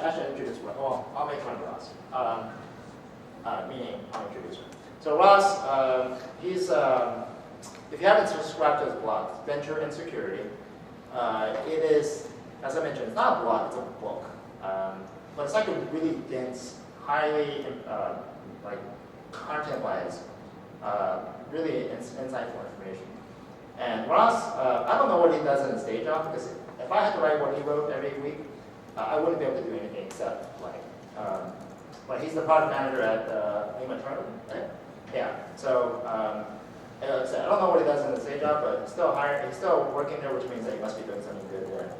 I should introduce Ross. Well, I'll make fun of Ross. Meaning I'll introduce him. So Ross, he's, if you haven't subscribed to his blog, Venture and Security, it is, as I mentioned, it's not a blog, it's a book. But it's like a really dense, highly, like, content-wise, really insightful information. And Ross, I don't know what he does in his day job, because if I had to write what he wrote every week, I wouldn't be able to do anything except like, but he's the product manager at Lima Turner, right? Yeah. So I don't know what he does in his day job, but he's still working there, which means that he must be doing something good there.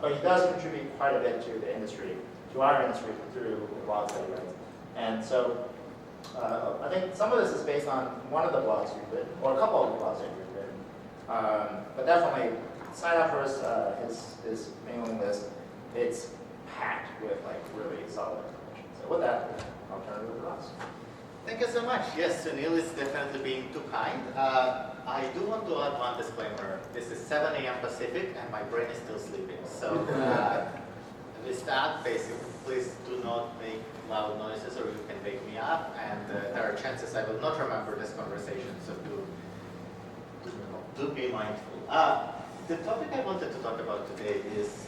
But he does contribute quite a bit to the industry, to our industry, through the blogs that he writes. And so I think some of this is based on one of the blogs you've written, or a couple of the blogs that you've written. But definitely sign up for his mailing list. It's packed with like really solid information. So with that, I'll turn it over to Ross. Thank you so much. Yes, Sunil is definitely being too kind. I do want to add one disclaimer. This is 7 a.m. Pacific and my brain is still sleeping. So with that, basically, please do not make loud noises or you can wake me up. And there are chances I will not remember this conversation, so do be mindful. The topic I wanted to talk about today is,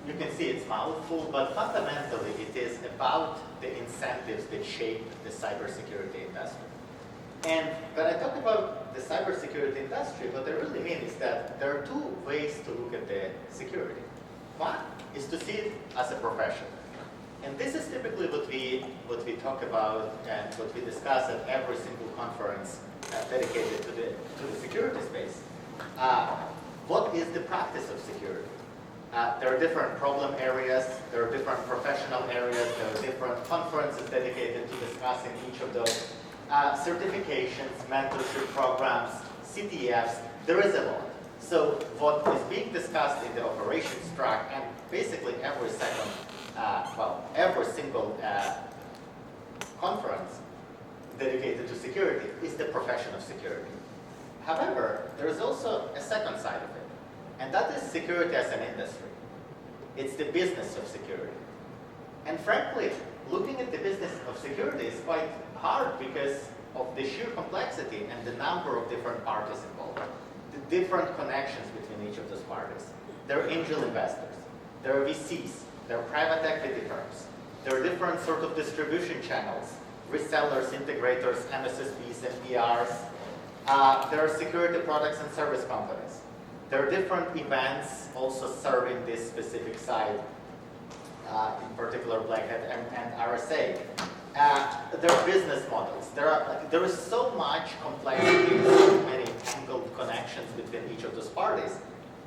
you can see it's mouthful, but fundamentally it is about the incentives that shape the cybersecurity industry. And when I talk about the cybersecurity industry, what I really mean is that there are two ways to look at the security. One is to see it as a profession. And this is typically what we talk about and what we discuss at every single conference dedicated to the security space. What is the practice of security? There are different problem areas, there are different professional areas, there are different conferences dedicated to discussing each of those. Certifications, mentorship programs, CTFs, there is a lot. So what is being discussed in the operations track and basically every single conference dedicated to security is the profession of security. However, there is also a second side of it, and that is security as an industry. It's the business of security. And frankly, looking at the business of security is quite hard because of the sheer complexity and the number of different parties involved, the different connections between each of those parties. There are angel investors, there are VCs, there are private equity firms, there are different sort of distribution channels, resellers, integrators, MSSPs, and PRs. There are security products and service companies. There are different events also serving this specific side, in particular Black Hat and RSA. There are business models. There is so much complexity, so many tangled connections between each of those parties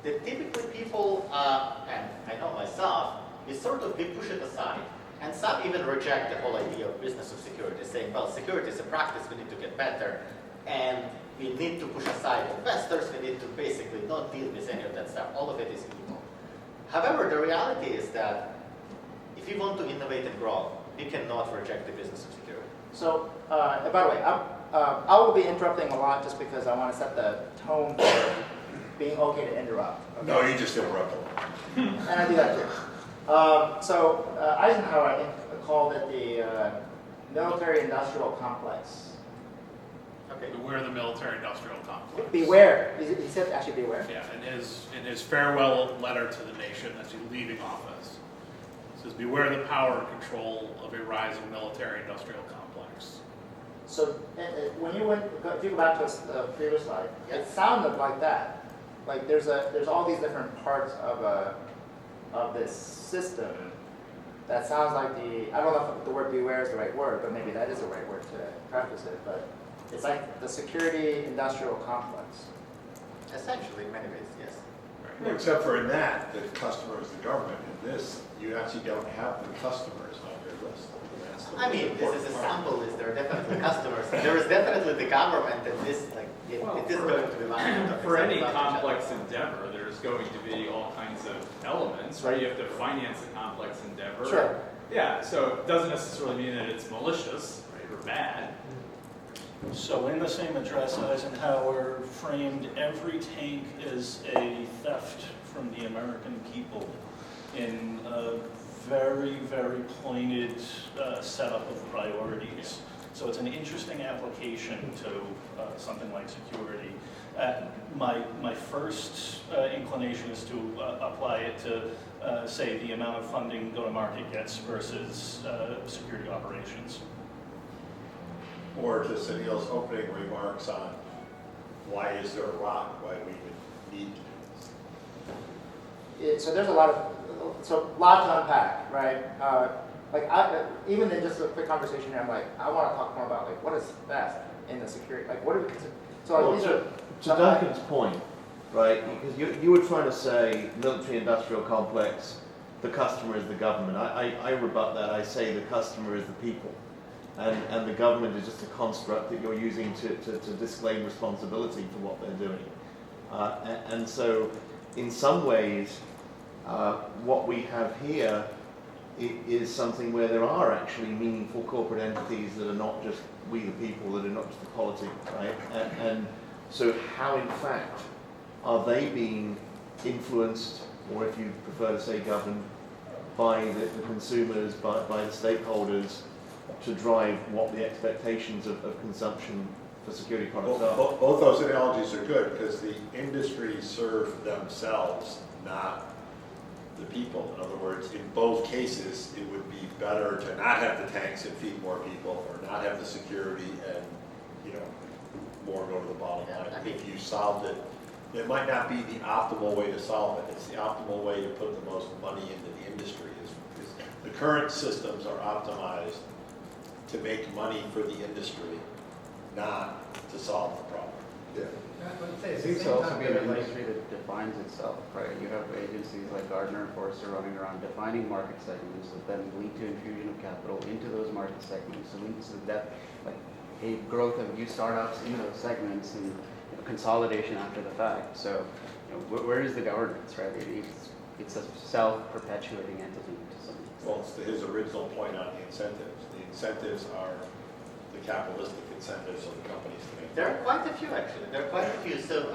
that typically people, and I know myself, we push it aside. And some even reject the whole idea of business of security, saying, well, security is a practice, we need to get better, and we need to push aside investors, we need to basically not deal with any of that stuff. All of it is evil. However, the reality is that if you want to innovate and grow, we cannot reject the business of security. So, by the way, I will be interrupting a lot just because I want to set the tone for being okay to interrupt. Okay? No, you just interrupt them. And I do that too. Eisenhower, I think, called it the military-industrial complex. Okay. Beware the military-industrial complex. Beware. He said actually beware. Yeah, in his farewell letter to the nation as he's leaving office, it says, beware the power and control of a rising military-industrial complex. So when if you go back to the previous slide, Yes. it sounded like that. Like there's all these different parts of this system that sounds like I don't know if the word beware is the right word, but maybe that is the right word to preface it, but it's like the security industrial complex. Essentially, in many ways, yes. Well, except for in that, the customer is the government. In this, you actually don't have the customers on your list. That's the I mean, this is a sample list. There are definitely customers. There is definitely the government, and this, it is going to be managed. For any complex endeavor, there's going to be all kinds of elements, right? You have to finance a complex endeavor. Sure. Yeah, so it doesn't necessarily mean that it's malicious, right, or bad. So in the same address, Eisenhower framed every tank as a theft from the American people in a very, very pointed setup of priorities. So it's an interesting application to something like security. My first inclination is to apply it to, say, the amount of funding go-to-market gets versus security operations. Or to Sunil's opening remarks on why is there a rock, why we would need to do this. So there's a lot to unpack, right? Even in just a quick conversation here, I'm like, I want to talk more about like what is best in the security, like what do we consider? So these are to Duncan's point, right? Because you were trying to say military-industrial complex, the customer is the government. I rebut that. I say the customer is the people, and the government is just a construct that you're using to disclaim responsibility for what they're doing. And so, in some ways, what we have here is something where there are actually meaningful corporate entities that are not just we the people, that are not just the polity, right? And so how, in fact, are they being influenced, or if you prefer to say governed, by the consumers, by the stakeholders, to drive what the expectations of consumption for security products are? Both those analogies are good because the industries serve themselves, not the people. In other words, in both cases, it would be better to not have the tanks and feed more people, or not have the security and, more go to the bottom line. If you solved it, it might not be the optimal way to solve it. It's the optimal way to put the most money into the industry. The current systems are optimized to make money for the industry, not to solve the problem. Yeah. It seems to also be an industry that defines itself, right? You have agencies like Gardner and Forrester running around defining market segments that then lead to infusion of capital into those market segments, so leads to that, like a growth of new startups in those segments and consolidation after the fact. So, where is the governance, right? It's a self-perpetuating entity to some extent. Well, it's his original point on the incentives. The incentives are the capitalistic incentives of the companies to make. There are quite a few, actually. There are quite a few. So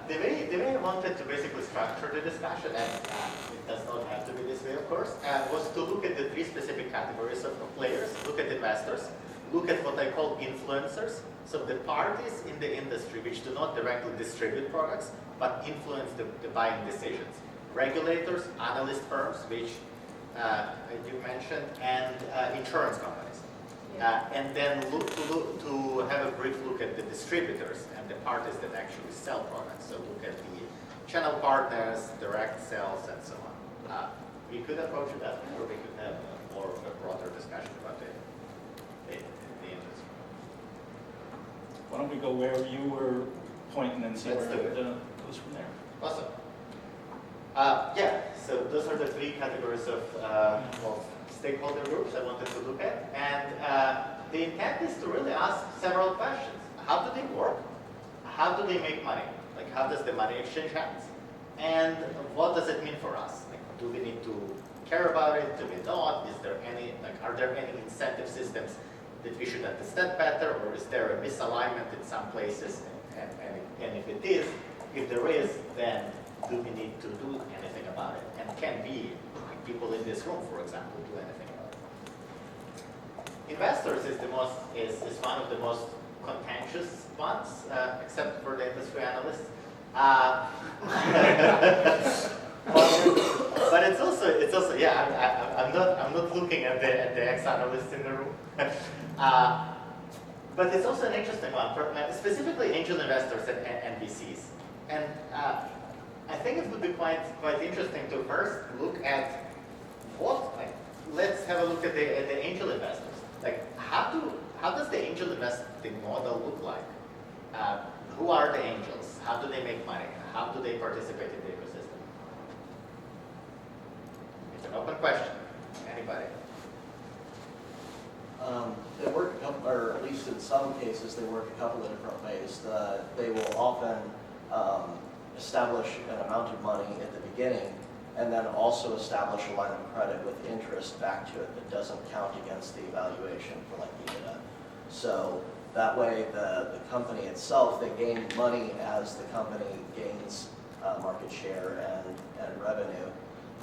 the way I wanted to basically structure the discussion, and it does not have to be this way, of course, was to look at the three specific categories of players, look at investors, look at what I call influencers, so the parties in the industry which do not directly distribute products, but influence the buying decisions. Regulators, analyst firms, which you mentioned, and insurance companies. And then to have a brief look at the distributors and the parties that actually sell products. So look at the channel partners, direct sales, and so on. We could approach it that way, or we could have more of a broader discussion about the industry. Why don't we go where you were pointing and see Let's where do it it. goes from there? Awesome. So those are the three categories of stakeholder groups I wanted to look at. And the intent is to really ask several questions. How do they work? How do they make money? Like, how does the money exchange hands? And what does it mean for us? Like, do we need to care about it? Do we not? Is there any, are there any incentive systems that we should understand better? Or is there a misalignment in some places? And if it is, if there is, then do we need to do anything about it? And can we, like people in this room, for example, do anything about it? Investors is one of the most contentious ones, except for the industry analysts. But it's also yeah. I'm not looking at the ex-analysts in the room. But it's also an interesting one, specifically angel investors and VCs. And I think it would be quite interesting to first look at let's have a look at the angel investors. Like, how does the angel investing model look like? Who are the angels? How do they make money? How do they participate in the ecosystem? It's an open question. Anybody? They work a couple, or at least in some cases, they work a couple of different ways. They will often establish an amount of money at the beginning, and then also establish a line of credit with interest back to it that doesn't count against the evaluation for like EBITDA. So that way, the company itself, they gain money as the company gains market share and revenue.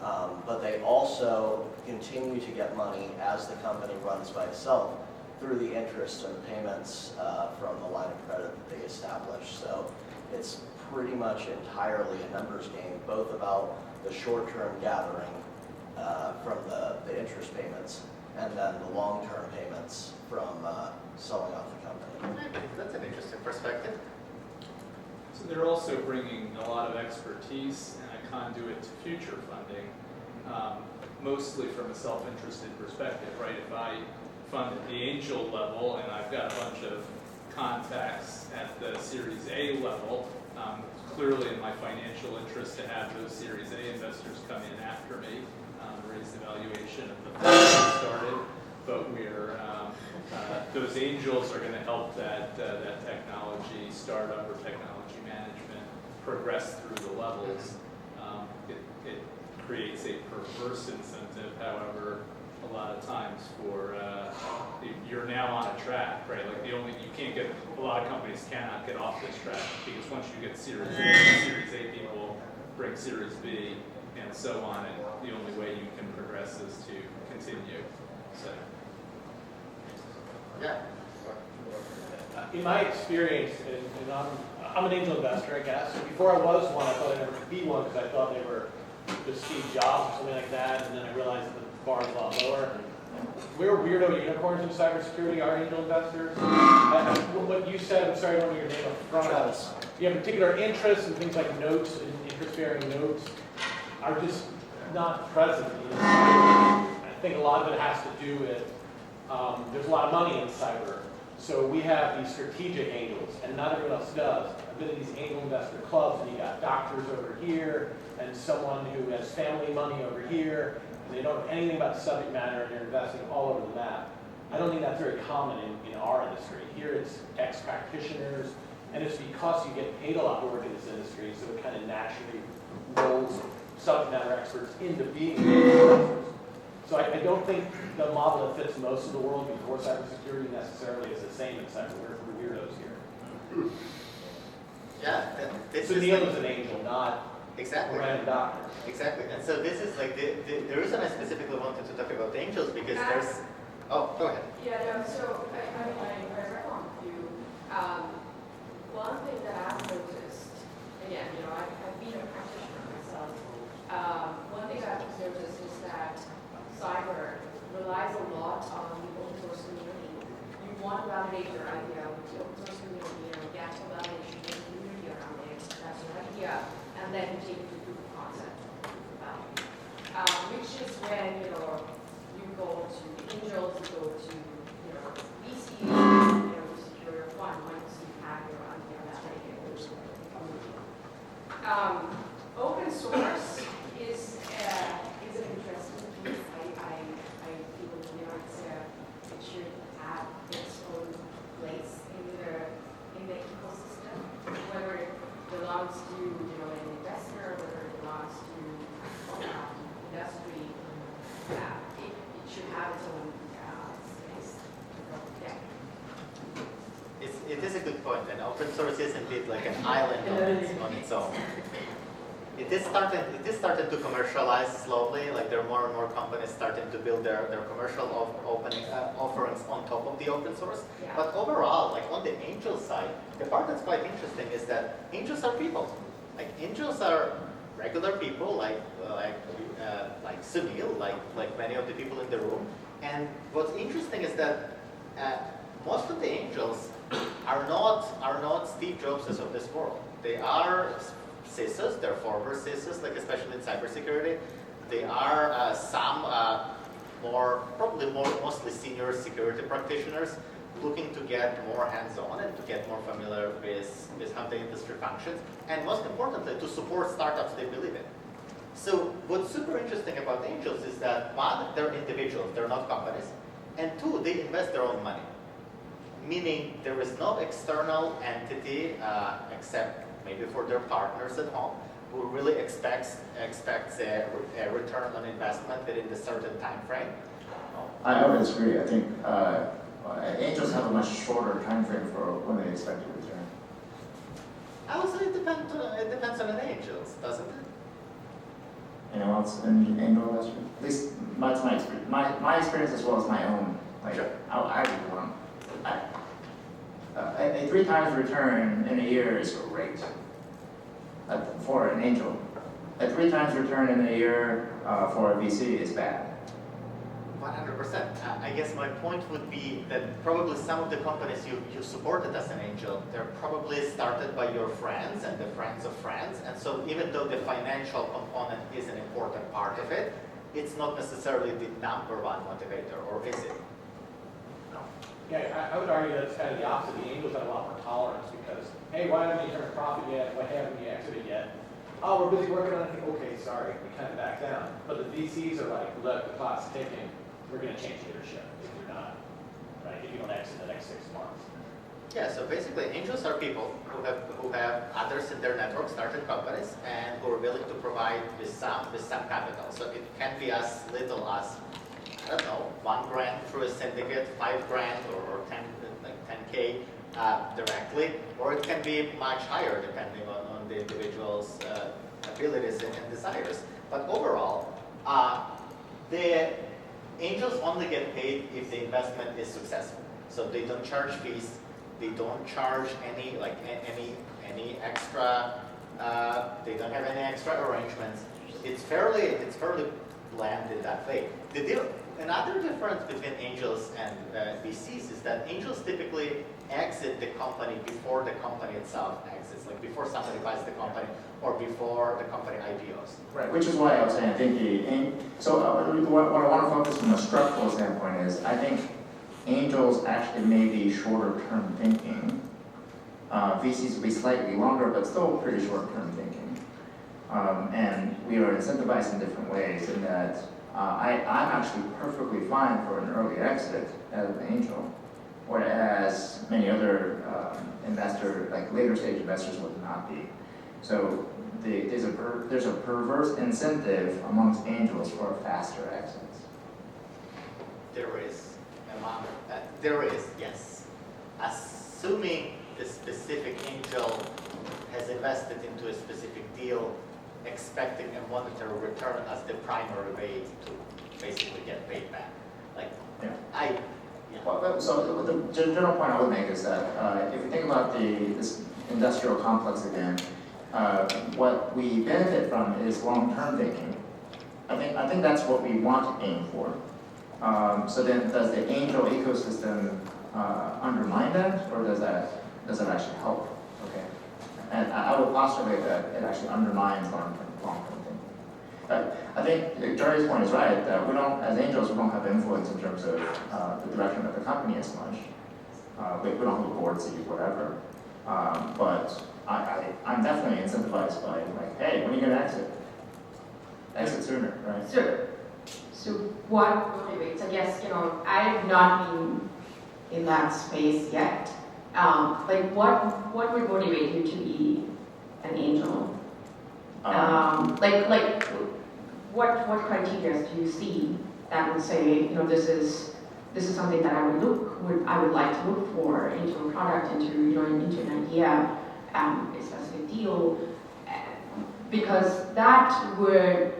But they also continue to get money as the company runs by itself through the interest and payments from the line of credit that they establish. So it's pretty much entirely a numbers game, both about the short-term gathering from the interest payments and then the long-term payments from selling off the company. That's an interesting perspective. So they're also bringing a lot of expertise and a conduit to future funding, mostly from a self-interested perspective, right? If I fund at the angel level and I've got a bunch of contacts at the Series A level, clearly in my financial interest to have those Series A investors come in after me, raise the valuation of the fund that started, but those angels are going to help that technology startup or technology management progress through the levels. It creates a perverse incentive, however, a lot of times for you're now on a track, right? Like a lot of companies cannot get off this track because once you get Series A people bring Series B and so on, and the only way you can progress is to continue. So. Yeah. In my experience, and I'm an angel investor, I guess. Before I was one, I thought I never could be one because I thought they were just Steve Jobs or something like that, and then I realized that the bar is a lot lower. We're weirdo unicorns in cybersecurity, our angel investors. What you said, I'm sorry, I don't know your name up front. Travis. You have particular interests and things like notes and interest-bearing notes are just not present. I think a lot of it has to do with there's a lot of money in cyber. So we have these strategic angels, and not everyone else does. I've been in these angel investor clubs, and you got doctors over here, and someone who has family money over here, and they don't know anything about the subject matter, and they're investing all over the map. I don't think that's very common in our industry. Here it's ex-practitioners, and it's because you get paid a lot to work in this industry, so it kind of naturally rolls subject matter experts into being angel investors. So I don't think the model that fits most of the world before cybersecurity necessarily is the same in cyber. We're weirdos here. Yeah. So Neil is an angel, not exactly. a random doctor. Exactly. And so this is like the reason I specifically wanted to talk about angels because there's. Oh, go ahead. Yeah, no, so I agree with you. One thing that I've noticed, again, I've been a practitioner myself. One thing I've noticed is that cyber relies a lot on the open source community. You want to validate your idea with the open source community, get a validation of the community around it, that's your idea, and then you take it to proof of concept, which is when, you go to the angels, you go to, VCs, to secure your fund once you have your idea validated with the community. Open source is an interesting piece. I feel, it should have its own place in the ecosystem, whether it belongs to, an investor, whether it belongs to industry, it should have its own space. Yeah. It is a good point, and open source is indeed like an island on its own. It is starting to commercialize slowly. Like there are more and more companies starting to build their commercial offerings on top of the open source. Yeah. But overall, like on the angel side, the part that's quite interesting is that angels are people. Like angels are regular people, like Sunil, like many of the people in the room. And what's interesting is that most of the angels are not Steve Jobses of this world. They are CISOs, they're former CISOs, like especially in cybersecurity. They are some mostly senior security practitioners looking to get more hands-on and to get more familiar with how the industry functions, and most importantly, to support startups they believe in. So what's super interesting about angels is that one, they're individuals, they're not companies, and two, they invest their own money. Meaning there is no external entity except maybe for their partners at home who really expects a return on investment within a certain time frame. I would disagree. I think angels have a much shorter time frame for when they expect a return. I would say it depends on an angels, doesn't it? Anyone else in angel investor? At least that's my experience. My experience as well as my own. Like, Sure. I would want a 3 times return in a year is great for an angel. A 3 times return in a year for a VC is bad. 100%. I guess my point would be that probably some of the companies you supported as an angel, they're probably started by your friends and the friends of friends. And so even though the financial component is an important part of it, it's not necessarily the number one motivator, or is it? No. Yeah, I would argue that's kind of the opposite. The angels have a lot more tolerance because, hey, why haven't you turned a profit yet? Why haven't you exited yet? Oh, we're busy working on it. Okay, sorry, we kind of back down. But the VCs are like, look, the clock's ticking. We're going to change leadership if you're not, right? If you don't exit in the next 6 months. Yeah, so basically angels are people who have others in their network started companies and who are willing to provide with some capital. So it can be as little as, I don't know, $1,000 through a syndicate, $5,000 or 10K directly, or it can be much higher depending on the individual's abilities and desires. But overall, the angels only get paid if the investment is successful. So they don't charge fees. They don't charge any extra. They don't have any extra arrangements. It's fairly bland in that way. Another difference between angels and VCs is that angels typically exit the company before the company itself exits, like before somebody buys the company or before the company IPOs. Right, which is why I was saying I think what I want to focus from a structural standpoint is I think angels actually may be shorter term thinking. VCs will be slightly longer, but still pretty short term thinking. And we are incentivized in different ways in that I'm actually perfectly fine for an early exit as an angel, whereas many other later stage investors would not be. So there's a perverse incentive amongst angels for faster exits. There is, yes. Assuming the specific angel has invested into a specific deal, expecting a monetary return as the primary way to basically get paid back. So the general point I would make is that if you think about this industrial complex again, what we benefit from is long-term thinking. I think that's what we want to aim for. So then, does the angel ecosystem undermine that, or does that actually help? Okay, and I would postulate that it actually undermines long-term thinking. But I think Jerry's point is right that we don't, as angels, we don't have influence in terms of the direction of the company as much. We don't have a board seat, whatever. But I'm definitely incentivized by hey, when are you going to exit? Exit sooner, right? So what motivates? I guess, I've not been in that space yet. What would motivate you to be an angel? What criteria do you see that would say, this is something that I would like to look for into a product, into an idea, a specific deal, because that would,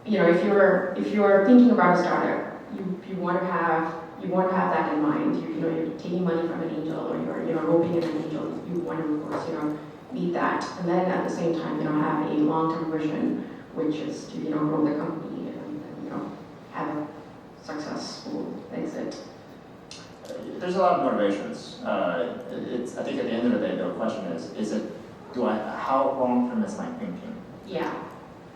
if you're thinking about a startup, you want to have that in mind. You're taking money from an angel, or you're hoping in an angel. You want to, of course, meet that, and then at the same time, have a long-term vision, which is to grow the company and have a successful exit. There's a lot of motivations. I think at the end of the day, the question is it, how long-term is my thinking? Yeah.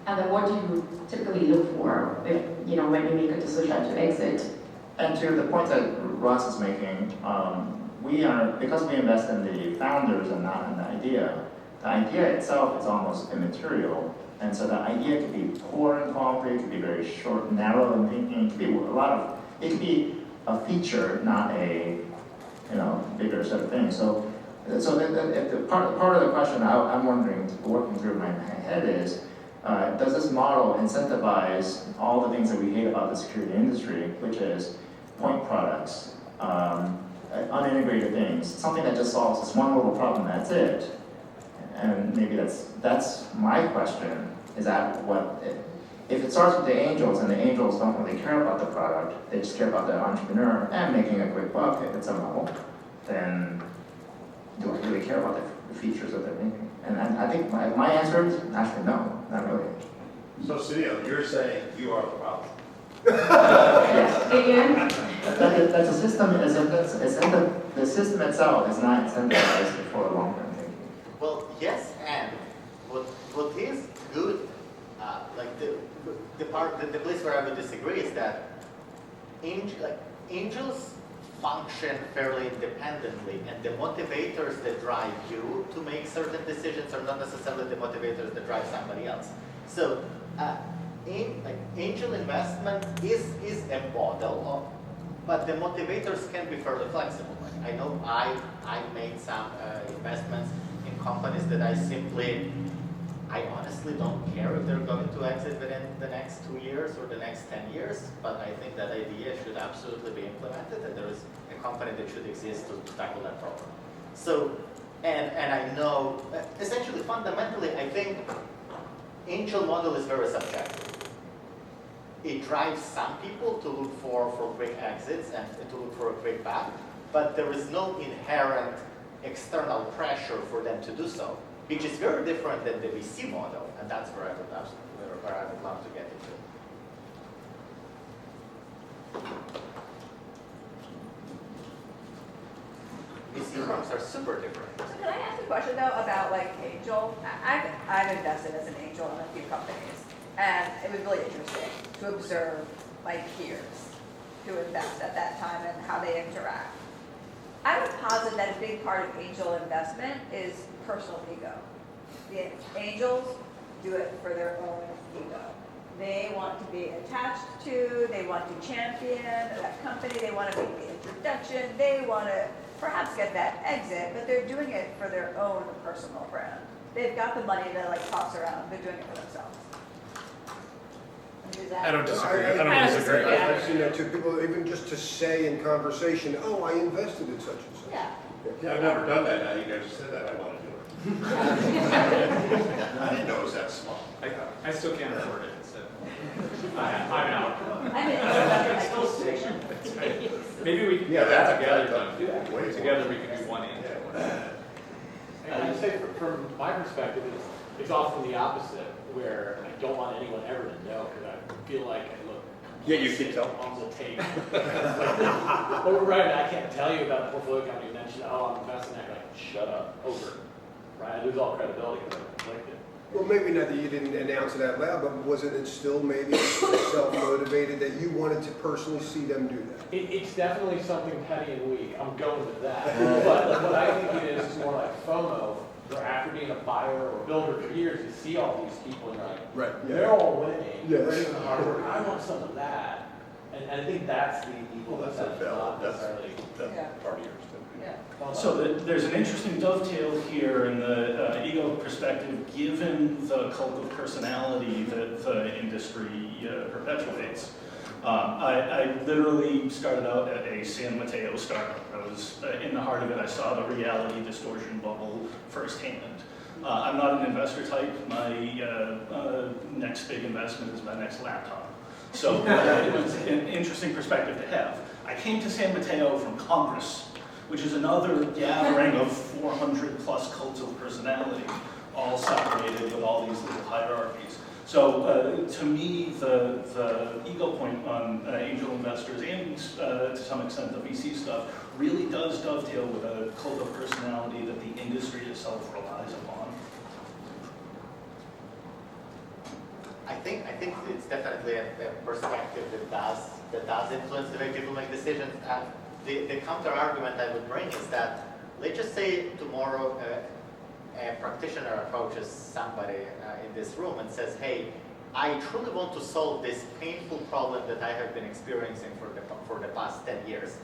And then what do you typically look for if, when you make a decision to exit? And to the point that Ross is making, because we invest in the founders and not in the idea itself is almost immaterial. And so the idea could be poor in quality, it could be very short, narrow in thinking, it could be a feature, not a bigger set of things. So the part of the question I'm wondering, working through my head is, does this model incentivize all the things that we hate about the security industry, which is point products, unintegrated things, something that just solves this one little problem, that's it. And maybe that's my question. Is that what, if it starts with the angels and the angels don't really care about the product, they just care about the entrepreneur and making a quick buck at some level, then do I really care about the features that they're making? And I think my answer is actually no, not really. So Sunil, you're saying you are the problem. Yes. Again, That's a system, the system itself is not incentivized for long-term thinking. Well, yes, and what is good, like the place where I would disagree is that angels function fairly independently, and the motivators that drive you to make certain decisions are not necessarily the motivators that drive somebody else. So, angel investment is a model, but the motivators can be fairly flexible. Like I know I made some investments in companies that I honestly don't care if they're going to exit within the next 2 years or the next 10 years, but I think that idea should absolutely be implemented, and there is a company that should exist to tackle that problem. So, and I know, essentially, fundamentally, I think angel model is very subjective. It drives some people to look for quick exits and to look for a quick path, but there is no inherent external pressure for them to do so, which is very different than the VC model, and that's where I would love to get into. VC firms are super different. So can I ask a question though about like angel? I've invested as an angel in a few companies, and it was really interesting to observe my peers who invest at that time and how they interact. I would posit that a big part of angel investment is personal ego. The angels do it for their own ego. They want to be attached to, they want to champion that company, they want to make the introduction, they want to perhaps get that exit, but they're doing it for their own personal brand. They've got the money to like toss around, they're doing it for themselves. I don't disagree. I don't disagree. I've seen that too. People, even just to say in conversation, oh, I invested in such and such. Yeah. Yeah, I've never done that. Now you guys just said that. I want to do it. I didn't know it was that small. I still can't afford it, so I'm out. I'm in a still situation. Maybe we can Yeah, get that that's together. way more. Together we can do one angel. I would say from my perspective, it's often the opposite, where I don't want anyone ever to know, because I feel like I look Yeah, you can tell. on the tape. Well, right, I can't tell you about a portfolio company you mentioned, oh, I'm investing in that, like, shut up, over. Right, I lose all credibility because I'm conflicted. Well, maybe not that you didn't announce it out loud, but was it still maybe self-motivated that you wanted to personally see them do that? It's definitely something petty and weak. I'm going with that. But what I think it is more like FOMO, where after being a buyer or builder for years, you see all these people and you're like, Right. they're all winning. Yes. They're doing the hard work. I want some of that. And I think that's the evil. Well, that's that's a valid, not that's necessarily. part of yours too. Yeah. So there's an interesting dovetail here in the ego perspective, given the cult of personality that the industry perpetuates. I literally started out at a San Mateo startup. I was in the heart of it. I saw the reality distortion bubble firsthand. I'm not an investor type. My next big investment is my next laptop. So it was an interesting perspective to have. I came to San Mateo from Congress, which is another gathering of 400 plus cults of personality, all separated with all these little hierarchies. So to me, the ego point on angel investors and to some extent the VC stuff really does dovetail with a cult of personality that the industry itself relies upon. I think it's definitely a perspective that does influence the way people make decisions. The counter argument I would bring is that, let's just say tomorrow a practitioner approaches somebody in this room and says, hey, I truly want to solve this painful problem that I have been experiencing for the past 10 years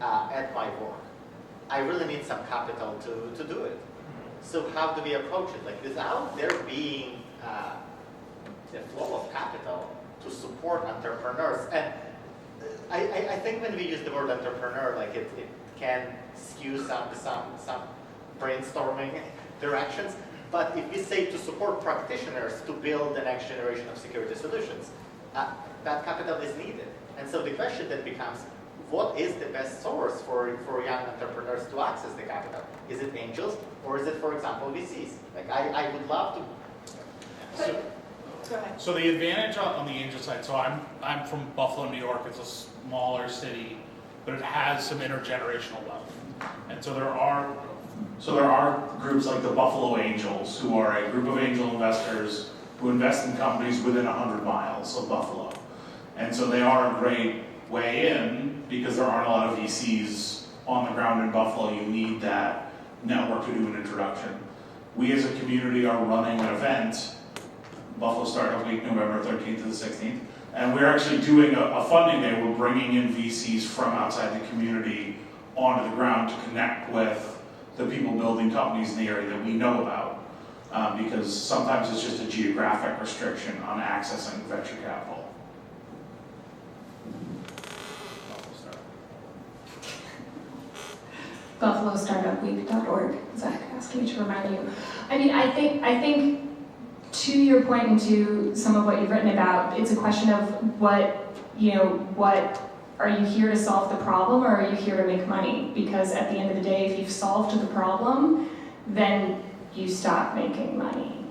at my work. I really need some capital to do it. So how do we approach it? Like, without there being the flow of capital to support entrepreneurs, and I think when we use the word entrepreneur, like it can skew some brainstorming directions. But if we say to support practitioners to build the next generation of security solutions, that capital is needed. And so the question then becomes, what is the best source for young entrepreneurs to access the capital? Is it angels, or is it, for example, VCs? Like, I would love to. Go ahead. So the advantage on the angel side, so I'm from Buffalo, New York. It's a smaller city, but it has some intergenerational wealth. And so there are groups like the Buffalo Angels, who are a group of angel investors who invest in companies within 100 miles of Buffalo. And so they are a great way in, because there aren't a lot of VCs on the ground in Buffalo. You need that network to do an introduction. We as a community are running an event, Buffalo Startup Week, November 13th to the 16th, and we're actually doing a funding day. We're bringing in VCs from outside the community onto the ground to connect with the people building companies in the area that we know about, because sometimes it's just a geographic restriction on accessing venture capital. BuffaloStartupWeek.org. Zach asked me to remind you. I mean, I think to your point and to some of what you've written about, it's a question of what are you here to solve the problem, or are you here to make money? Because at the end of the day, if you've solved the problem, then you stop making money.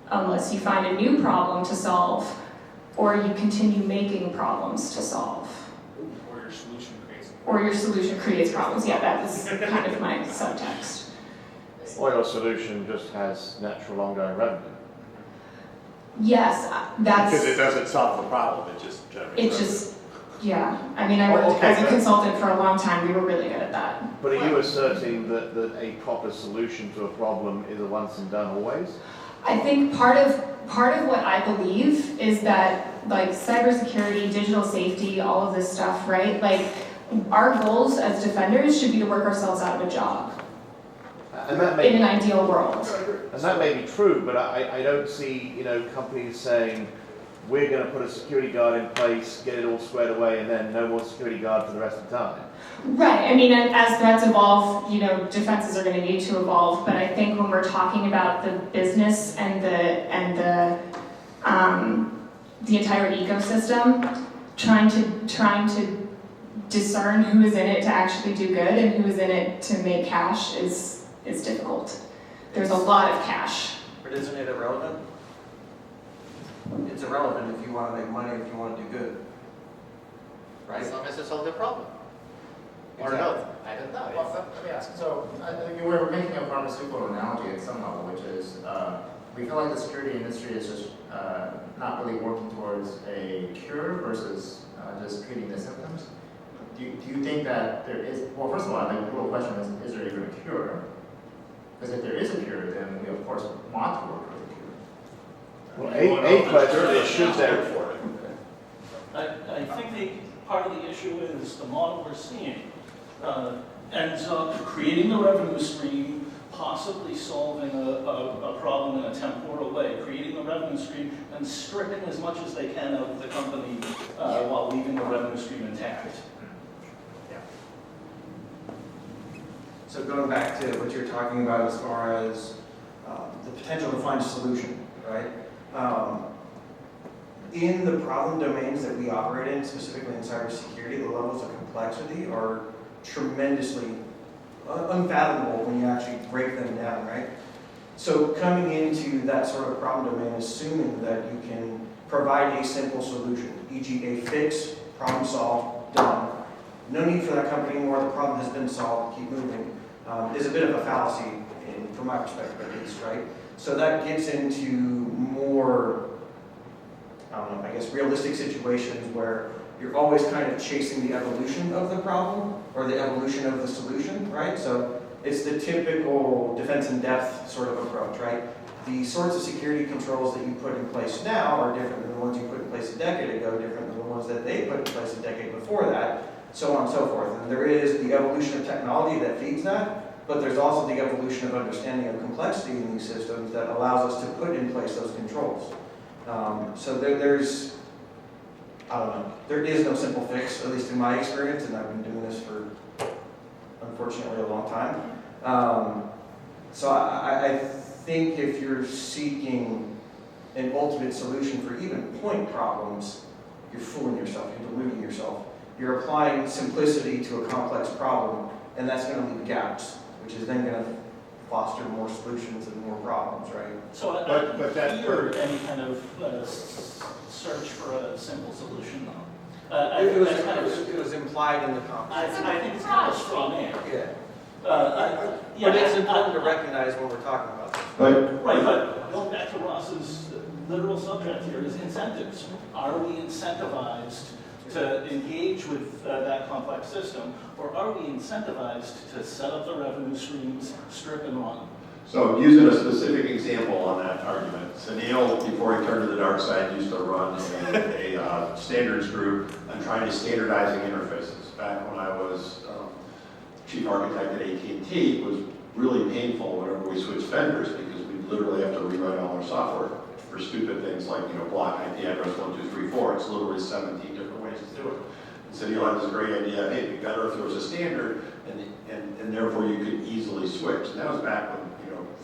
Unless you find a new problem to solve, or you continue making problems to solve. Or your solution creates problems. Yeah, that was kind of my subtext. Or your solution just has natural ongoing revenue. Yes, that's... Because it doesn't solve the problem, it just generates revenue. Yeah. I mean, I worked as a consultant for a long time. We were really good at that. But are you asserting that a proper solution to a problem is a once and done always? I think part of what I believe is that, like, cybersecurity, digital safety, all of this stuff, right? Like, our goals as defenders should be to work ourselves out of a job. And that may, in an ideal world. And that may be true, but I don't see, companies saying, we're going to put a security guard in place, get it all squared away, and then no more security guard for the rest of the time. Right. I mean, as threats evolve, defenses are going to need to evolve. But I think when we're talking about the business and the entire ecosystem, trying to discern who is in it to actually do good and who is in it to make cash is difficult. There's a lot of cash. But isn't it irrelevant? It's irrelevant if you want to make money, if you want to do good. Right? As long as you solve the problem. Or Exactly. not. I don't know. Well, let me ask. So I think we're making a pharmaceutical analogy at some level, which is we feel like the security industry is just not really working towards a cure versus just treating the symptoms. Do you think that there is? Well, first of all, the real question is there even a cure? Because if there is a cure, then we of course want to work with a cure. Well, a question is, should there for it? I think part of the issue is the model we're seeing ends up creating the revenue stream, possibly solving a problem in a temporal way, creating the revenue stream and stripping as much as they can out of the company while leaving the revenue stream intact. So going back to what you're talking about as far as the potential to find a solution, right? In the problem domains that we operate in, specifically in cybersecurity, the levels of complexity are tremendously unfathomable when you actually break them down, right? So coming into that sort of problem domain, assuming that you can provide a simple solution, e.g. a fix, problem solved, done. No need for that company anymore, the problem has been solved, keep moving, is a bit of a fallacy from my perspective at least, right? So that gets into more, I guess, realistic situations where you're always kind of chasing the evolution of the problem or the evolution of the solution, right? So it's the typical defense in depth sort of approach, right? The sorts of security controls that you put in place now are different than the ones you put in place a decade ago, different than the ones that they put in place a decade before that, so on and so forth. And there is the evolution of technology that feeds that, but there's also the evolution of understanding of complexity in these systems that allows us to put in place those controls. So there's, I don't know, there is no simple fix, at least in my experience, and I've been doing this for, unfortunately, a long time. So I think if you're seeking an ultimate solution for even point problems, you're fooling yourself, you're deluding yourself. You're applying simplicity to a complex problem, and that's going to leave gaps, which is then going to foster more solutions and more problems, right? So But that- fear any kind of search for a simple solution, though. It was implied in the I conversation. think it's kind of a straw man. Yeah. Yeah, But it's important to recognize when we're talking about this. Right, but going back to Ross's literal subject here is incentives. Are we incentivized to engage with that complex system, or are we incentivized to set up the revenue streams, strip and run? So using a specific example on that argument, Sunil, before he turned to the dark side, used to run a standards group on trying to standardizing interfaces. Back when I was chief architect at AT&T, it was really painful whenever we switched vendors because we literally have to rewrite all our software for stupid things like, block IP address 1234. It's literally 17 different ways to do it. And Sunil had this great idea, hey, it'd be better if there was a standard and therefore you could easily switch. And that was back when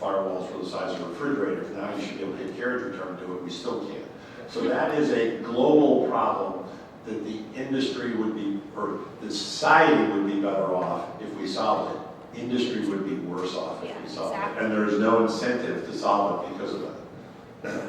firewalls were the size of refrigerators. Now you should be able to hit carriage return to it. We still can't. So that is a global problem that the industry would be, or the society would be better off if we solved it. Industry would be worse off if we solved it. And there's no incentive to solve it because of that.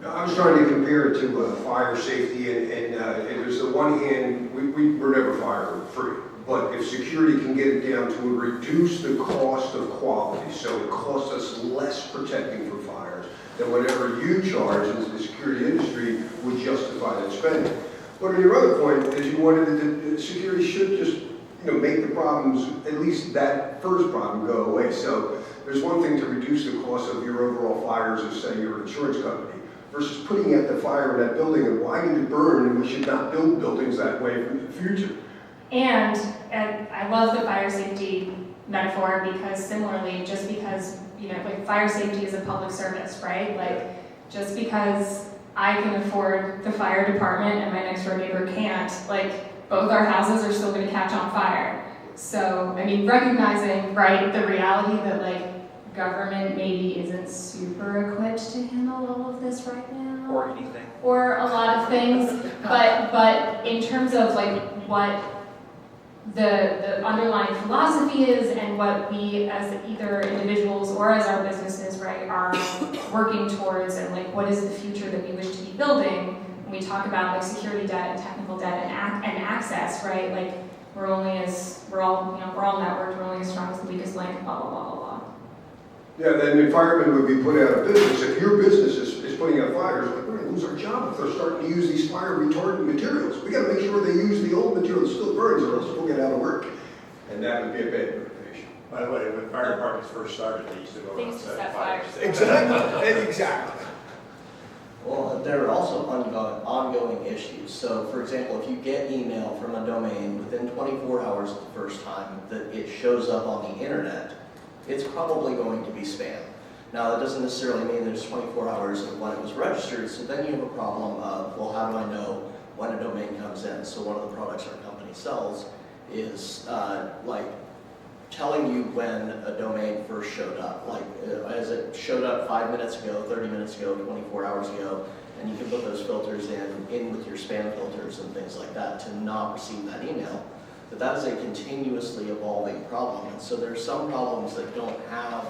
I was trying to compare it to fire safety, and there's the one hand, we're never fire free. But if security can get it down to reduce the cost of quality, so it costs us less protecting from fires, then whatever you charge in the security industry would justify that spending. But on your other point, is you wanted that security should just make the problems, at least that first problem, go away. So there's one thing to reduce the cost of your overall fires of, say, your insurance company, versus putting out the fire in that building and why did it burn, and we should not build buildings that way in the future. And I love the fire safety metaphor because similarly, just because, fire safety is a public service, right? Like, just because I can afford the fire department and my next door neighbor can't, both our houses are still gonna catch on fire. So, recognizing, right, the reality that, government maybe isn't super equipped to handle all of this right now. Or anything. Or a lot of things, but in terms of, what the underlying philosophy is and what we as either individuals or as our businesses, right, are working towards, and what is the future that we wish to be building. When we talk about security debt and technical debt and access, right, we're all networked, we're only as strong as the weakest link, blah blah blah blah blah. Yeah, then the firemen would be put out of business. If your business is putting out fires, we're going to lose our job if they're starting to use these fire retardant materials. We got to make sure they use the old material that still burns, or else we'll get out of work. And that would be a bad motivation. By the way, when fire departments first started, they used to go They around used to setting set fires. fires. Exactly. Well, there are also ongoing issues. So, for example, if you get email from a domain within 24 hours of the first time that it shows up on the internet, it's probably going to be spam. Now, that doesn't necessarily mean there's 24 hours of when it was registered, so then you have a problem of, well, how do I know when a domain comes in? So one of the products our company sells is telling you when a domain first showed up. As it showed up 5 minutes ago, 30 minutes ago, 24 hours ago, and you can put those filters in with your spam filters and things like that to not receive that email. But that is a continuously evolving problem. And so there are some problems that don't have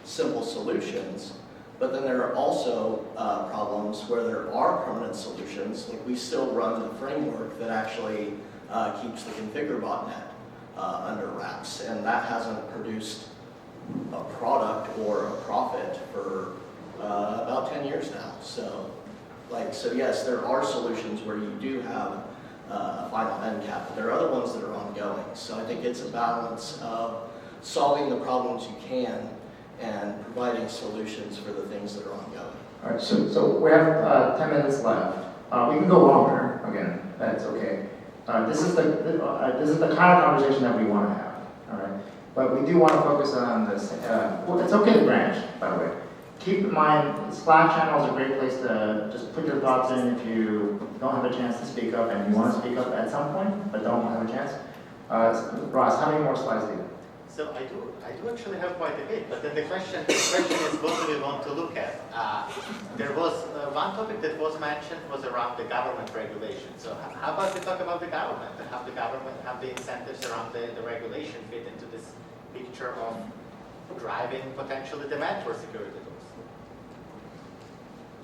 simple solutions, but then there are also problems where there are permanent solutions. We still run the framework that actually keeps the configure botnet under wraps, and that hasn't produced a product or a profit for about 10 years now. So yes, there are solutions where you do have a final end cap, but there are other ones that are ongoing. So I think it's a balance of solving the problems you can and providing solutions for the things that are ongoing. All right, so we have 10 minutes left. We can go longer, again, that's okay. This is the kind of conversation that we want to have, all right? But we do want to focus on this. Well, it's okay to branch, by the way. Keep in mind, Slack channel is a great place to just put your thoughts in if you don't have a chance to speak up and you want to speak up at some point, but don't have a chance. Ross, how many more slides do you have? So I do actually have quite a bit, but then the question is, what do we want to look at? There was one topic that was mentioned was around the government regulation. So how about we talk about the government and how the incentives around the regulation fit into this picture of driving potentially demand for security tools?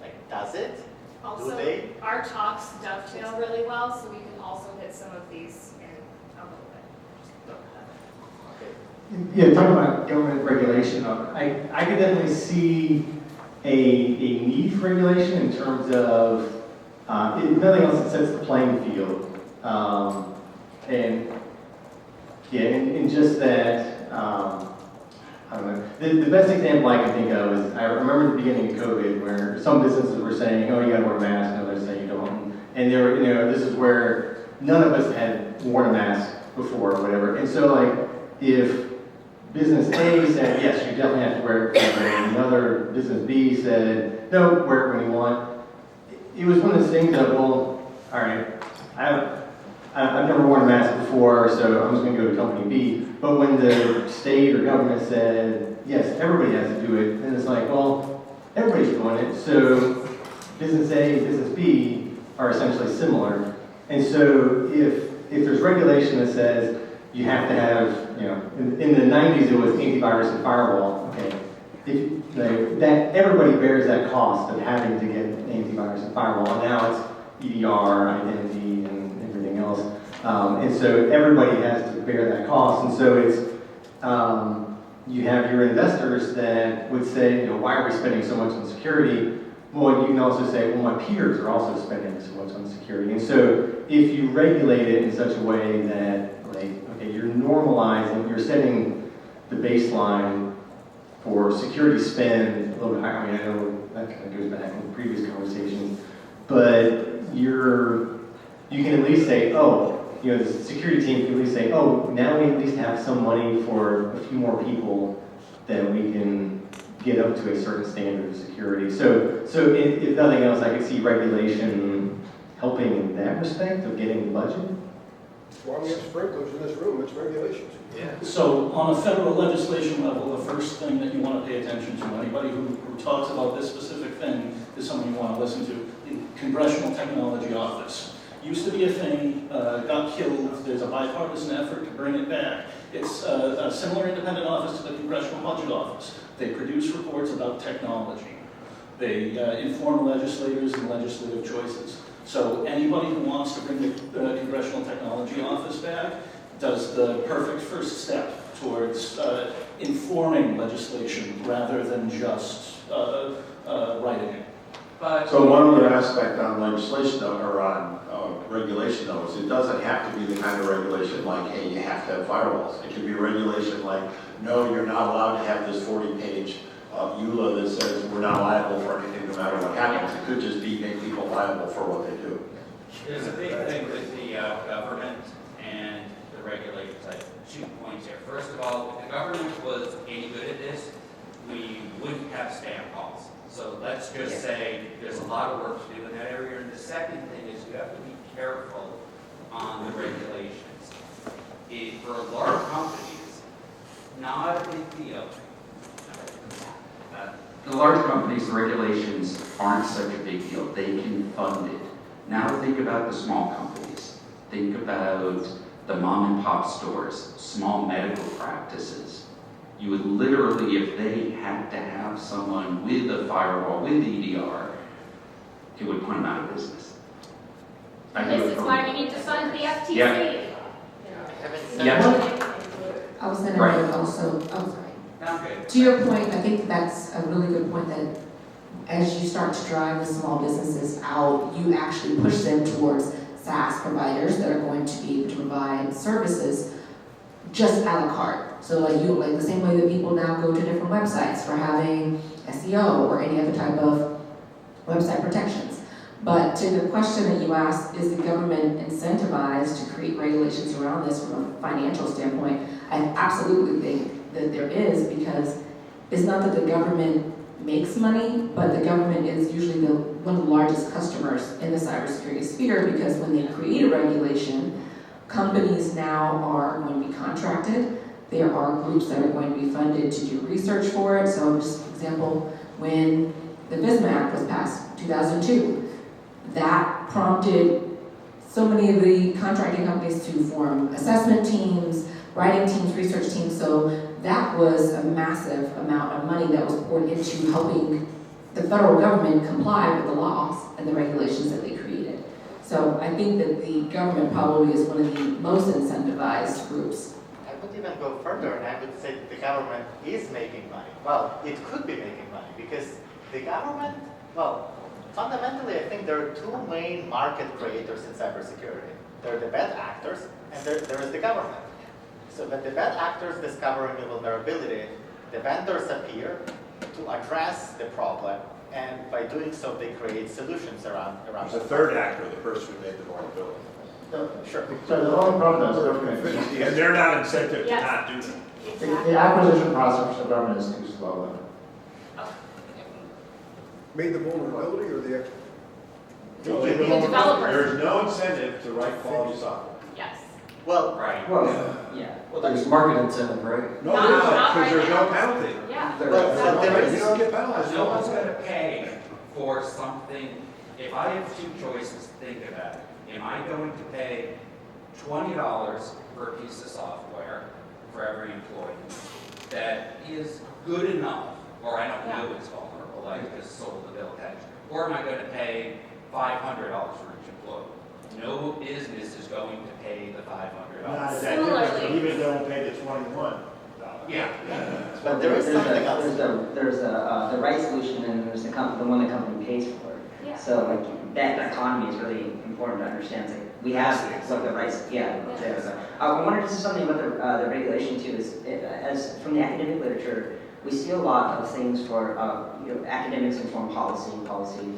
Like, does it? Also, Do they? our talks dovetail really well, so we can also hit some of these in a little bit. Yeah, talking about government regulation, I could definitely see a need for regulation in terms of, if nothing else, it sets the playing field. And just that, I don't know. The best example I can think of is, I remember the beginning of COVID where some businesses were saying, oh, you gotta wear a mask, and others saying you don't. And they were, this is where none of us had worn a mask before or whatever. And so like, if business A said, yes, you definitely have to wear it, and another business B said, no, wear it when you want. It was one of those things of, well, all right, I've never worn a mask before, so I'm just going to go to company B. But when the state or government said, yes, everybody has to do it, then it's like, well, everybody's doing it, so business A and business B are essentially similar. And so if there's regulation that says you have to have, in the 90s it was antivirus and firewall, okay. That everybody bears that cost of having to get antivirus and firewall. And now it's EDR, identity, and everything else. And so everybody has to bear that cost. And so it's, you have your investors that would say, why are we spending so much on security? Well, you can also say, well, my peers are also spending so much on security. And so if you regulate it in such a way that, okay, you're normalizing, you're setting the baseline for security spend a little bit higher. I mean, I know that kind of goes back in the previous conversations, but you can at least say, oh, the security team can at least say, oh, now we at least have some money for a few more people that we can get up to a certain standard of security. So if nothing else, I could see regulation helping in that respect of getting the budget. Why we have sprinklers in this room, it's regulations. Yeah. So on a federal legislation level, the first thing that you want to pay attention to, anybody who talks about this specific thing is someone you want to listen to, the Congressional Technology Office. Used to be a thing, got killed. There's a bipartisan effort to bring it back. It's a similar independent office to the Congressional Budget Office. They produce reports about technology. They inform legislators and legislative choices. So anybody who wants to bring the Congressional Technology Office back does the perfect first step towards informing legislation rather than just writing it. So one other aspect on legislation or on regulation though is it doesn't have to be the kind of regulation like, hey, you have to have firewalls. It can be regulation like, no, you're not allowed to have this 40-page EULA that says we're not liable for anything no matter what happens. It could just be make people liable for what they do. There's a big thing with the government and the regulators. I have 2 points here. First of all, if the government was any good at this, we wouldn't have spam calls. So let's just say there's a lot of work to do in that area. And the second thing is you have to be careful on the regulations. For large companies, not a big deal. The large companies, the regulations aren't such a big deal. They can fund it. Now think about the small companies. Think about the mom and pop stores, small medical practices. You would literally, if they had to have someone with a firewall, with EDR, it would put them out of business. This is why we need to fund the FTC. Yeah. I was going to also, to your point, I think that's a really good point that as you start to drive the small businesses out, you actually push them towards SaaS providers that are going to be able to provide services just a la carte. So like the same way that people now go to different websites for having SEO or any other type of website protections. But to the question that you asked, is the government incentivized to create regulations around this from a financial standpoint? I absolutely think that there is, because it's not that the government makes money, but the government is usually one of the largest customers in the cybersecurity sphere, because when they create a regulation, companies now are going to be contracted There are groups that are going to be funded to do research for it. So just for example, when the FISMA Act was passed, 2002, that prompted so many of the contracting companies to form assessment teams, writing teams, research teams. So that was a massive amount of money that was poured into helping the federal government comply with the laws and the regulations that they created. So I think that the government probably is one of the most incentivized groups. I would even go further, and I would say that the government is making money. Well, it could be making money because the government, well, fundamentally, I think there are two main market creators in cybersecurity. There are the bad actors, and there is the government. So when the bad actors discovering a vulnerability, the vendors appear to address the problem, and by doing so, they create solutions around There's a third actor, the person who made the vulnerability. Sure. So the only problem is government. And they're not incented to Yes. not do that. The acquisition process for government is too slow. Made the vulnerability or the expert? The developers. There's no incentive to write quality software. Yes. Well, Right. Well, yeah, well, there's market incentive, right? No, Not- no, not because right there's no now. penalty. Yeah. Well, there is. You don't get penalized. No one's gonna pay for something, if I have two choices, think about it. Am I going to pay $20 for a piece of software for every employee that is good enough, or I don't know it's vulnerable, I just sold the bill of attachment, or am I going to pay $500 for each employee? No business is going to pay the $500. Not that Similarly. different, even though we pay the $21. Yeah. But there is something else. There's the right solution and there's the one the company pays for. Yeah. So like that economy is really important to understand. It's like we have like the rights. Yeah. I wanted to say something about the regulation too. As from the academic literature, we see a lot of things for academics inform policy. Policy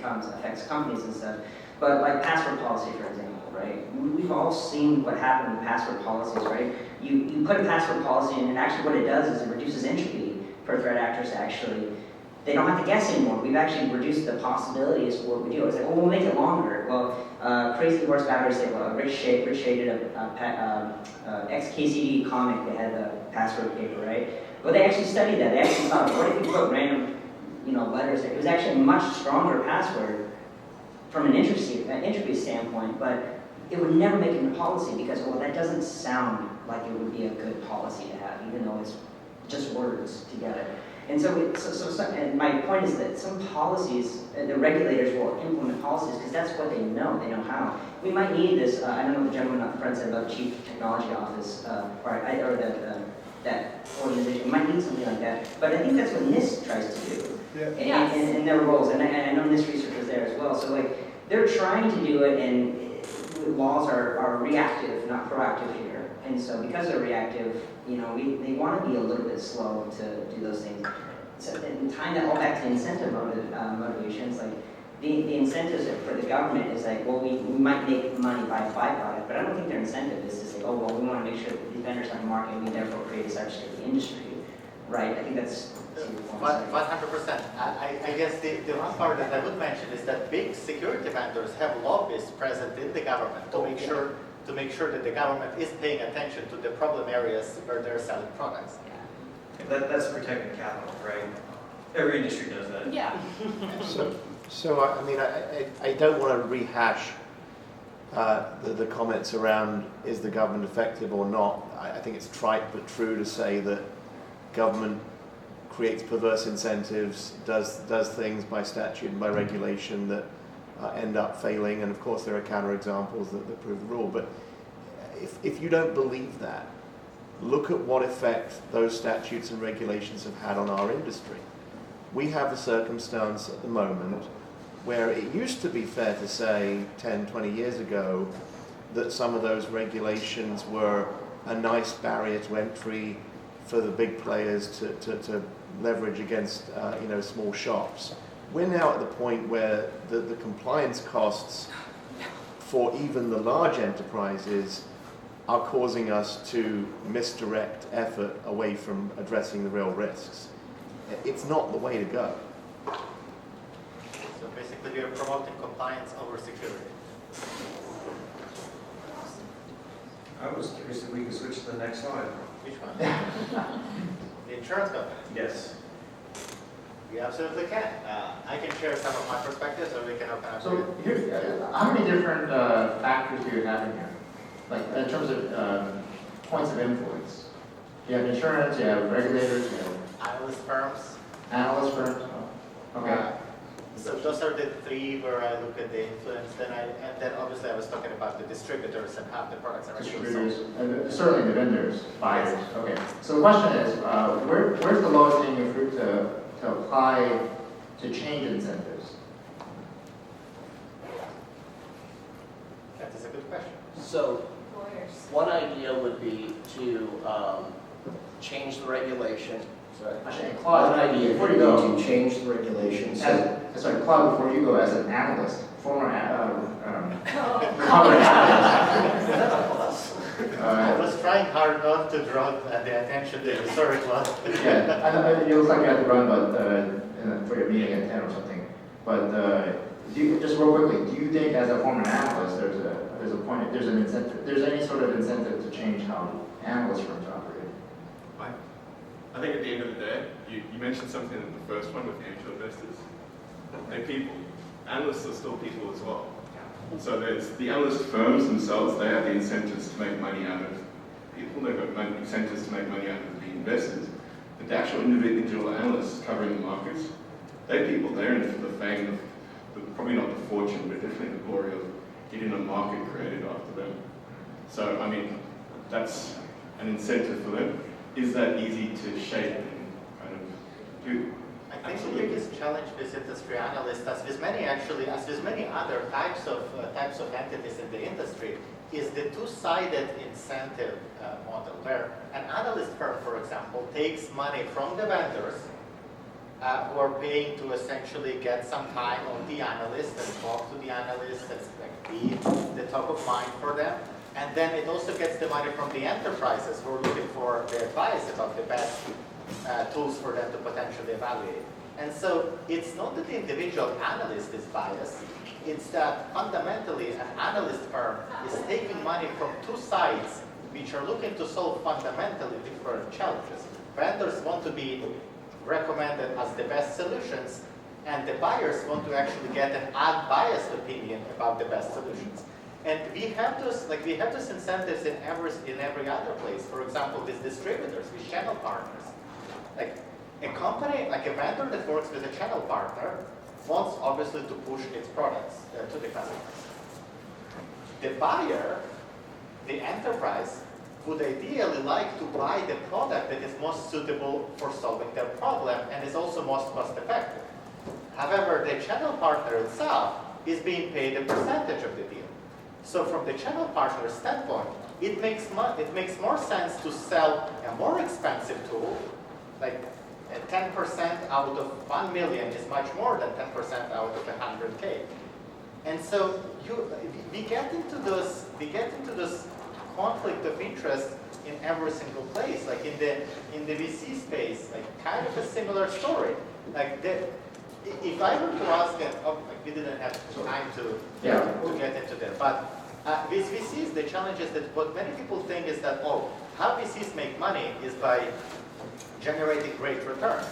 affects companies and stuff. But like password policy, for example, right? We've all seen what happened with password policies, right? You put a password policy in, and actually what it does is it reduces entropy for threat actors to actually, they don't have to guess anymore. We've actually reduced the possibilities for what we do. It's like, well, we'll make it longer. Well, Crazy Horse Battery say, well, Rich shaded a XKCD comic that had the password paper, right? Well, they actually studied that. They actually saw, what if you put random, letters there? It was actually a much stronger password from an entropy standpoint, but it would never make it into policy because, well, that doesn't sound like it would be a good policy to have, even though it's just words together. And and my point is that some policies, the regulators will implement policies because that's what they know how. We might need this, I don't know what the gentleman up front said about Chief Technology Office, that organization, we might need something like that, but I think that's what NIST tries to do. Yes. In their roles, and I know NIST researchers there as well, so like, they're trying to do it, and laws are reactive, not proactive here. And so because they're reactive, they want to be a little bit slow to do those things. So then tying that all back to incentive motivations, like the incentives for the government is like, well, we might make money by a byproduct, but I don't think their incentive is to say, oh, well, we want to make sure that these vendors have a market, and we therefore create a cybersecurity industry, right? I think that's 100%. I guess the one part that I would mention is that big security vendors have lobbyists present in the government to make sure that the government is paying attention to the problem areas where they're selling products. That's protecting capital, right? Every industry does that. Yeah. So I don't want to rehash the comments around is the government effective or not. I think it's trite but true to say that government creates perverse incentives, does things by statute and by regulation that end up failing, and of course there are counterexamples that prove the rule. But if you don't believe that, look at what effect those statutes and regulations have had on our industry. We have a circumstance at the moment where it used to be fair to say 10, 20 years ago that some of those regulations were a nice barrier to entry for the big players to leverage against small shops. We're now at the point where the compliance costs for even the large enterprises are causing us to misdirect effort away from addressing the real risks. It's not the way to go. So basically we are promoting compliance over security. I was was curious if we could switch to the next slide. Which one? The insurance company. Yes. We absolutely can. I can share some of my perspectives, or we can open up. So here, how many different factors do you have in here? Like in terms of points of influence? You have insurance, you have regulators, you have Analyst firms. analyst firms. Oh, okay. So those are the three where I look at the influence. And then obviously I was talking about the distributors and how the products are actually Distributors, sold. and certainly the vendors, buyers. Okay. So the question is, where's the lowest hanging fruit to apply to change incentives? That is a good question. So, one idea would be to change the regulation. Sorry. Actually, Claude, One idea before would you go, be to change the regulation. sorry, Claude, before you go, as an analyst, former covered analyst. I was trying hard not to draw the attention to the sorry, Claude. Yeah, I know it looks like you had to run, but for your meeting at 10 or something. But just real quickly, do you think, as a former analyst, there's any sort of incentive to change how analyst firms operate? I think at the end of the day, you mentioned something in the first one with angel investors. They're people. Analysts are still people as well. So there's the analyst firms themselves, they have the incentives to make money out of people, they've got incentives to make money out of the investors. But the actual individual analysts covering the markets, they're people, they're in for the fame of, probably not the fortune, but definitely the glory of getting a market created after them. So, I mean, that's an incentive for them. Is that easy to shape and kind of do? I think the biggest challenge with industry analysts, as with many other types of entities in the industry, is the two-sided incentive model, where an analyst firm, for example, takes money from the vendors who are paying to essentially get some time on the analyst and talk to the analyst and be the top of mind for them. And then it also gets the money from the enterprises who are looking for the advice about the best tools for them to potentially evaluate. And so it's not that the individual analyst is biased, it's that fundamentally an analyst firm is taking money from two sides which are looking to solve fundamentally different challenges. Vendors want to be recommended as the best solutions, and the buyers want to actually get an unbiased opinion about the best solutions. And we have those incentives in every other place. For example, with distributors, with channel partners. Like a company, like a vendor that works with a channel partner, wants obviously to push its products to the customers. The buyer, the enterprise, would ideally like to buy the product that is most suitable for solving their problem and is also most cost effective. However, the channel partner itself is being paid a percentage of the deal. So from the channel partner standpoint, it makes more sense to sell a more expensive tool, like 10% out of 1 million is much more than 10% out of 100K. And so we get into this conflict of interest in every single place. Like in the VC space, like kind of a similar story. Like if I were to ask, we didn't have time to get into that, but with VCs, the challenge is that what many people think is that, how VCs make money is by generating great returns.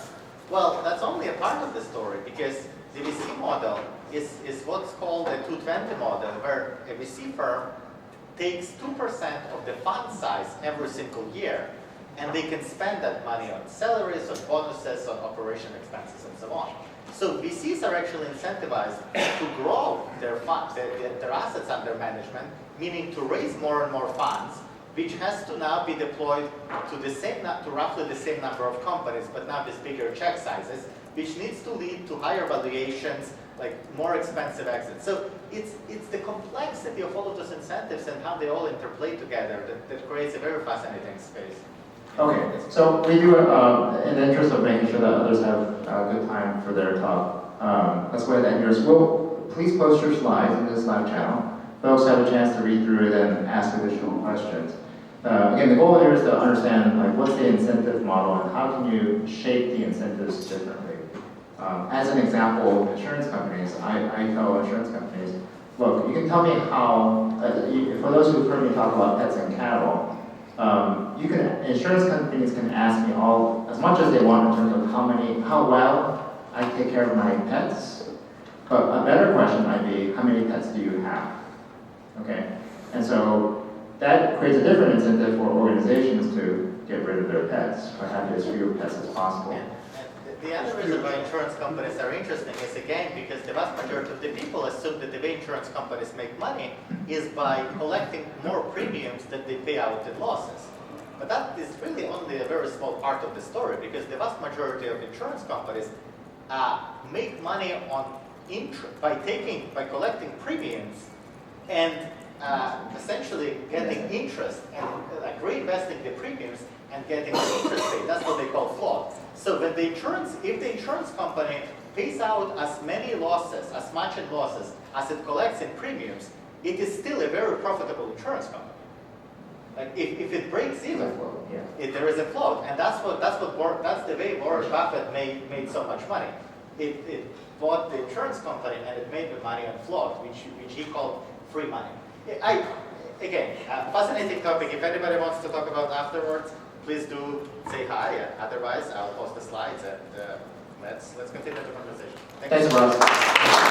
Well, that's only a part of the story, because the VC model is what's called a 220 model, where a VC firm takes 2% of the fund size every single year, and they can spend that money on salaries, on bonuses, on operation expenses, and so on. So VCs are actually incentivized to grow their funds, their assets under management, meaning to raise more and more funds, which has to now be deployed to roughly the same number of companies, but now with bigger check sizes, which needs to lead to higher valuations, like more expensive exits. So it's the complexity of all of those incentives and how they all interplay together that creates a very fascinating space. Okay, so we do, in the interest of making sure that others have a good time for their talk, let's go ahead and end yours. Please post your slides in this live channel. Folks have a chance to read through it and ask additional questions. Again, the goal here is to understand what's the incentive model and how can you shape the incentives differently. As an example, insurance companies, I tell insurance companies, look, you can tell me how, for those who've heard me talk about pets and cattle, insurance companies can ask me as much as they want in terms of how well I take care of my pets, but a better question might be, how many pets do you have? Okay, and so that creates a different incentive for organizations to get rid of their pets, or have as few pets as possible. The other reason why insurance companies are interesting is, again, because the vast majority of the people assume that the way insurance companies make money is by collecting more premiums than they pay out in losses. But that is really only a very small part of the story, because the vast majority of insurance companies make money by collecting premiums and essentially getting interest and reinvesting the premiums and getting the interest rate. That's what they call float. So if the insurance company pays out as much in losses as it collects in premiums, it is still a very profitable insurance company. Like if it breaks even, there is a float, and that's the way Warren Buffett made so much money. It bought the insurance company and it made the money on float, which he called free money. Again, fascinating topic. If anybody wants to talk about afterwards, please do say hi. Otherwise, I'll post the slides and let's continue the conversation. Thanks, Ross.